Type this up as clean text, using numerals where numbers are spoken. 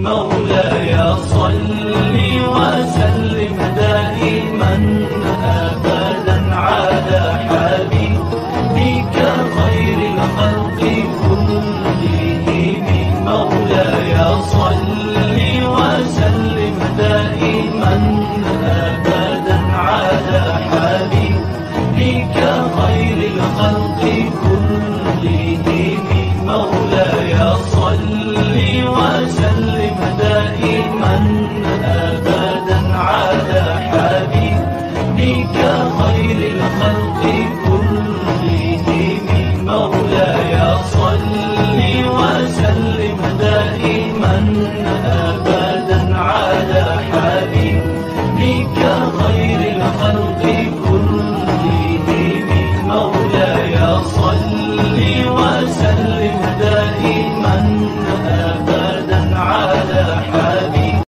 مولاي صل وسلم دائما أبدا على حبيبك خير الخلق كلهم. مولاي صل